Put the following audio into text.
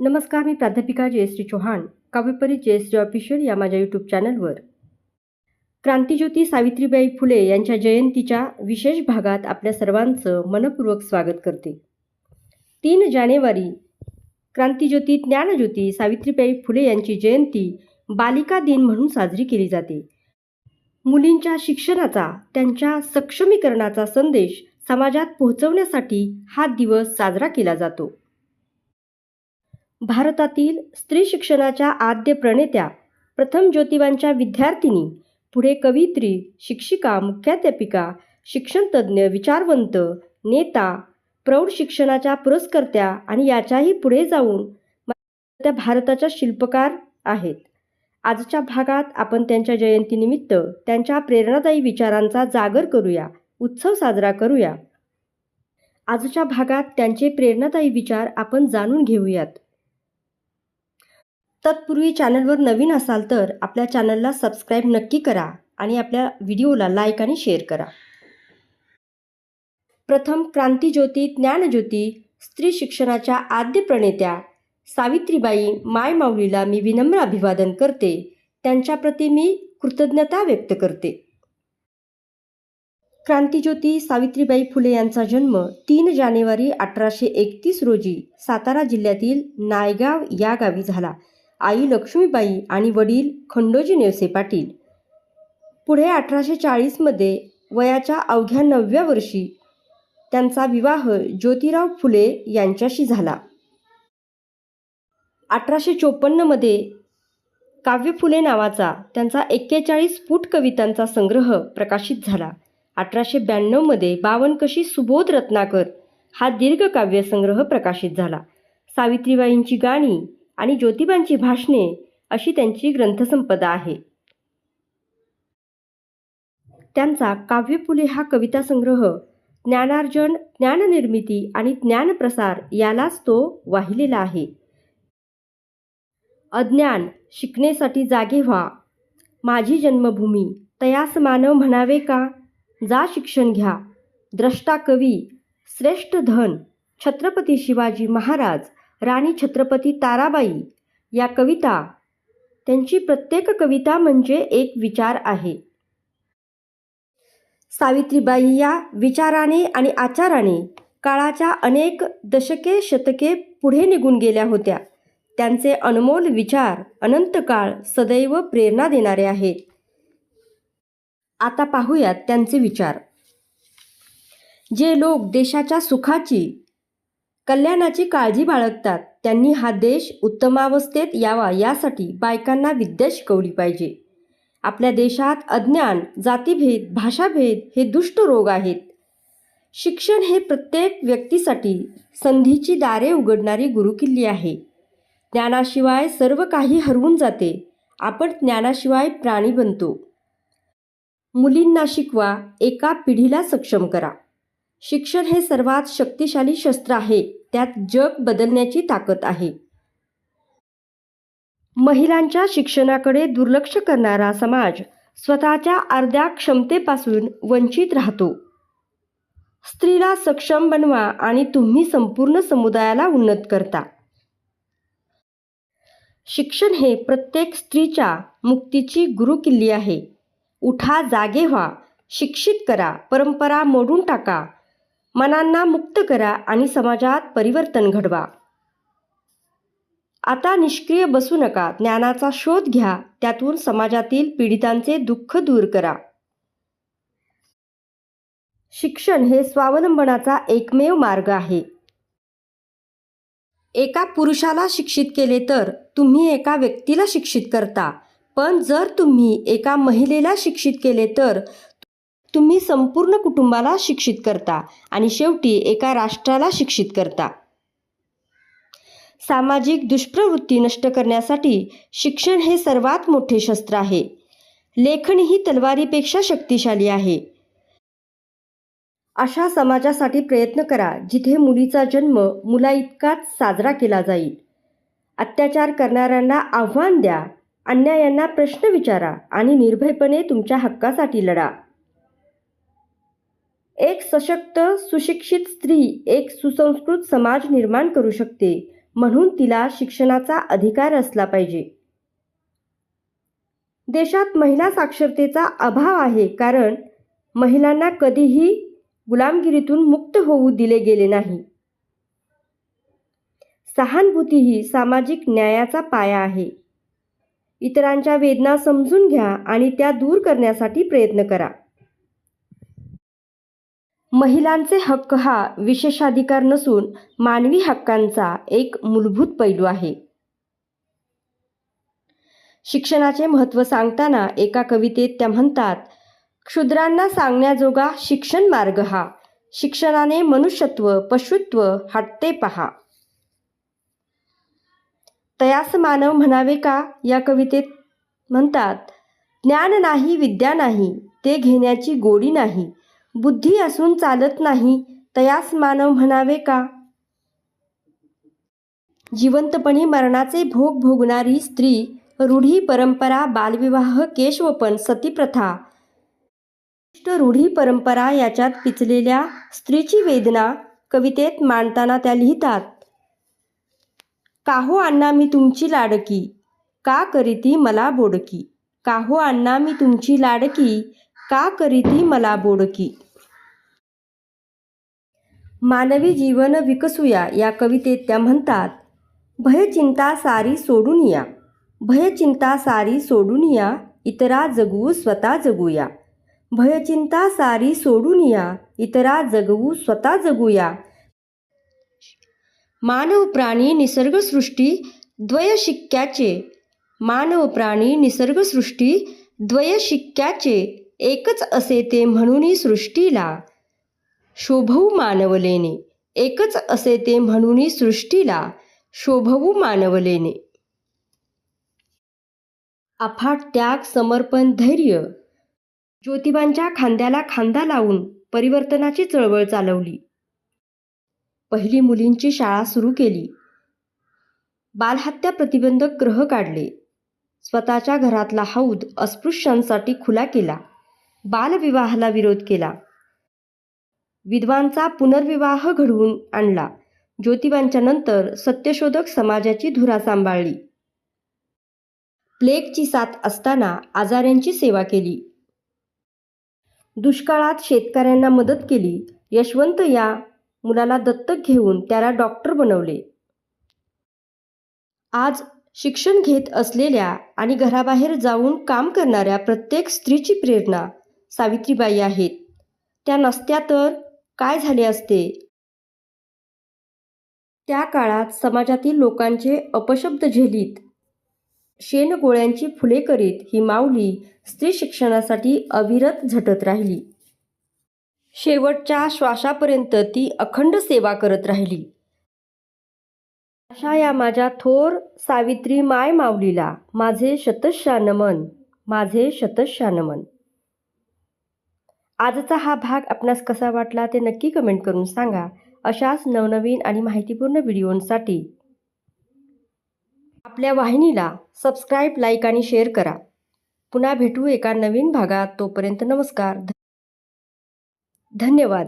नमस्कार, मी प्राध्यापिका जयश्री चौहान. काव्यपरी जयश्री ऑफिशियल या माझ्या यूट्यूब चॅनलवर क्रांतिज्योती सावित्रीबाई फुले यांच्या जयंतीच्या विशेष भागात आपल्या सर्वांचं मनपूर्वक स्वागत करते. 3 जानेवारी क्रांतिज्योती ज्ञानज्योती सावित्रीबाई फुले यांची जयंती बालिका दिन म्हणून साजरी केली जाते. मुलींच्या शिक्षणाचा, त्यांच्या सक्षमीकरणाचा संदेश समाजात पोहोचवण्यासाठी हा दिवस साजरा केला जातो. भारतातील स्त्री शिक्षणाच्या आद्य प्रणेत्या, प्रथम ज्योतिबांच्या विद्यार्थिनी, पुढे कवयित्री, शिक्षिका, मुख्याध्यापिका, शिक्षणतज्ज्ञ, विचारवंत, नेता, प्रौढ शिक्षणाच्या पुरस्कर्त्या आणि याच्याही पुढे जाऊन त्या भारताच्या शिल्पकार आहेत. आजच्या भागात आपण त्यांच्या जयंतीनिमित्त त्यांच्या प्रेरणादायी विचारांचा जागर करूया, उत्सव साजरा करूया. आजच्या भागात त्यांचे प्रेरणादायी विचार आपण जाणून घेऊयात. तत्पूर्वी चॅनलवर नवीन असाल तर आपल्या चॅनलला सबस्क्राईब नक्की करा आणि आपल्या व्हिडिओला लाईक आणि शेअर करा. प्रथम क्रांतिज्योती ज्ञानज्योती स्त्री शिक्षणाच्या आद्य प्रणेत्या सावित्रीबाई मायमाऊलीला मी विनम्र अभिवादन करते. त्यांच्याप्रती मी कृतज्ञता व्यक्त करते. क्रांतिज्योती सावित्रीबाई फुले यांचा जन्म 3 जानेवारी 1831 रोजी सातारा जिल्ह्यातील नायगाव या गावी झाला. आई लक्ष्मीबाई आणि वडील खंडोजी नेवसे पाटील. पुढे 1840मध्ये वयाच्या अवघ्या 9व्या वर्षी त्यांचा विवाह ज्योतिराव फुले यांच्याशी झाला. 1854मध्ये काव्य फुले नावाचा त्यांचा 41 फूट कवितांचा संग्रह प्रकाशित झाला. 1892मध्ये 52 कशी सुबोध रत्नाकर हा दीर्घ काव्यसंग्रह प्रकाशित झाला. सावित्रीबाईंची गाणी आणि ज्योतिबांची भाषणे अशी त्यांची ग्रंथसंपदा आहे. त्यांचा काव्य फुले हा कविता संग्रह ज्ञानार्जन, ज्ञाननिर्मिती आणि ज्ञानप्रसार यालाच तो वाहिलेला आहे. अज्ञान शिकण्यासाठी जागे व्हा, माझी जन्मभूमी तयास मानव म्हणावे का, जा शिक्षण घ्या, द्रष्टा कवी, श्रेष्ठ धन, छत्रपती शिवाजी महाराज, राणी छत्रपती ताराबाई या कविता, त्यांची प्रत्येक कविता म्हणजे एक विचार आहे. सावित्रीबाई या विचाराने आणि आचाराने काळाच्या अनेक दशके शतके पुढे निघून गेल्या होत्या. त्यांचे अनमोल विचार अनंत काळ सदैव प्रेरणा देणारे आहेत. आता पाहूयात त्यांचे विचार. जे लोक देशाच्या सुखाची, कल्याणाची काळजी बाळगतात त्यांनी हा देश उत्तमावस्थेत यावा यासाठी बायकांना विद्या शिकवली पाहिजे. आपल्या देशात अज्ञान, जातीभेद, भाषाभेद हे दुष्ट रोग आहेत. शिक्षण हे प्रत्येक व्यक्तीसाठी संधीची दारे उघडणारी गुरुकिल्ली आहे. ज्ञानाशिवाय सर्व काही हरवून जाते. आपण ज्ञानाशिवाय प्राणी बनतो. मुलींना शिकवा, एका पिढीला सक्षम करा. शिक्षण हे सर्वात शक्तिशाली शस्त्र आहे. त्यात जग बदलण्याची ताकद आहे. महिलांच्या शिक्षणाकडे दुर्लक्ष करणारा समाज स्वतःच्या अर्ध्या क्षमतेपासून वंचित राहतो. स्त्रीला सक्षम बनवा आणि तुम्ही संपूर्ण समुदायाला उन्नत करता. शिक्षण हे प्रत्येक स्त्रीच्या मुक्तीची गुरुकिल्ली आहे. उठा, जागे व्हा, शिक्षित करा, परंपरा मोडून टाका, मनांना मुक्त करा आणि समाजात परिवर्तन घडवा. आता निष्क्रिय बसू नका, ज्ञानाचा शोध घ्या, त्यातून समाजातील पीडितांचे दुःख दूर करा. शिक्षण हे स्वावलंबनाचा एकमेव मार्ग आहे. एका पुरुषाला शिक्षित केले तर तुम्ही एका व्यक्तीला शिक्षित करता, पण जर तुम्ही एका महिलेला शिक्षित केले तर तुम्ही संपूर्ण कुटुंबाला शिक्षित करता आणि शेवटी एका राष्ट्राला शिक्षित करता. सामाजिक दुष्प्रवृत्ती नष्ट करण्यासाठी शिक्षण हे सर्वात मोठे शस्त्र आहे. लेखन ही तलवारीपेक्षा शक्तिशाली आहे. अशा समाजासाठी प्रयत्न करा जिथे मुलीचा जन्म मुलाइतकाच साजरा केला जाईल. अत्याचार करणाऱ्यांना आव्हान द्या, अन्यायांना प्रश्न विचारा आणि निर्भयपणे तुमच्या हक्कासाठी लढा. एक सशक्त, सुशिक्षित स्त्री एक सुसंस्कृत समाज निर्माण करू शकते. म्हणून तिला शिक्षणाचा अधिकार असला पाहिजे. देशात महिला साक्षरतेचा अभाव आहे कारण महिलांना कधीही गुलामगिरीतून मुक्त होऊ दिले गेले नाही. सहानुभूती ही सामाजिक न्यायाचा पाया आहे. इतरांच्या वेदना समजून घ्या आणि त्या दूर करण्यासाठी प्रयत्न करा. महिलांचे हक्क हा विशेषाधिकार नसून मानवी हक्कांचा एक मूलभूत पैलू आहे. शिक्षणाचे महत्त्व सांगताना एका कवितेत त्या म्हणतात, क्षुद्रांना सांगण्याजोगा शिक्षण मार्ग हा, शिक्षणाने मनुष्यत्व पशुत्व हटते पहा. तयास मानव म्हणावे का या कवितेत म्हणतात, ज्ञान नाही विद्या नाही ते घेण्याची गोडी नाही, बुद्धी असून चालत नाही तयास मानव म्हणावे का. जिवंतपणी मरणाचे भोग भोगणारी स्त्री, रूढी परंपरा बालविवाह केशवपन सतीप्रथा रूढी परंपरा याच्यात पिचलेल्या स्त्रीची वेदना कवितेत मांडताना त्या लिहितात, काहो अण्णा मी तुमची लाडकी, का करीती मला बोडकी, काहो अण्णा मी तुमची लाडकी, का करीती मला बोडकी. मानवी जीवन विकसूया या कवितेत त्या म्हणतात, भयचिंता सारी सोडून या, भयचिंता सारी सोडून या, इतरा जगवू स्वतः जगूया, भयचिंता सारी सोडून या, इतरा जगवू स्वतः जगूया. मानव प्राणी निसर्गसृष्टी द्वयशिक्क्याचे, मानव प्राणी निसर्गसृष्टी द्वयशिक्क्याचे, एकच असे ते म्हणून सृष्टीला शोभवू मानवलेने, एकच असे ते म्हणून सृष्टीला शोभवू मानवलेने. अफाट त्याग समर्पण धैर्य, ज्योतिबांच्या खांद्याला खांदा लावून परिवर्तनाची चळवळ चालवली. पहिली मुलींची शाळा सुरू केली. बालहत्या प्रतिबंधक ग्रह काढले. स्वतःच्या घरातला हौद अस्पृश्यांसाठी खुला केला. बालविवाहाला विरोध केला. विधवांचा पुनर्विवाह घडवून आणला. ज्योतिबांच्या नंतर सत्यशोधक समाजाची धुरा सांभाळली. प्लेगची साथ असताना आजाऱ्यांची सेवा केली. दुष्काळात शेतकऱ्यांना मदत केली. यशवंत या मुलाला दत्तक घेऊन त्याला डॉक्टर बनवले. आज शिक्षण घेत असलेल्या आणि घराबाहेर जाऊन काम करणाऱ्या प्रत्येक स्त्रीची प्रेरणा सावित्रीबाई आहेत. त्या नसत्या तर काय झाले असते. त्या काळात समाजातील लोकांचे अपशब्द झेलीत शेणगोळ्यांची फुले करीत ही माऊली स्त्री शिक्षणासाठी अविरत झटत राहिली. शेवटच्या श्वासापर्यंत ती अखंड सेवा करत राहिली. अशा या माझ्या थोर सावित्री माय माऊलीला माझे शतशः नमन, माझे शतशः नमन. आजचा हा भाग आपणास कसा वाटला ते नक्की कमेंट करून सांगा. अशाच नवनवीन आणि माहितीपूर्ण व्हिडिओंसाठी आपल्या वाहिनीला सबस्क्राईब, लाईक आणि शेअर करा. पुन्हा भेटू एका नवीन भागात. तोपर्यंत नमस्कार. धन्यवाद.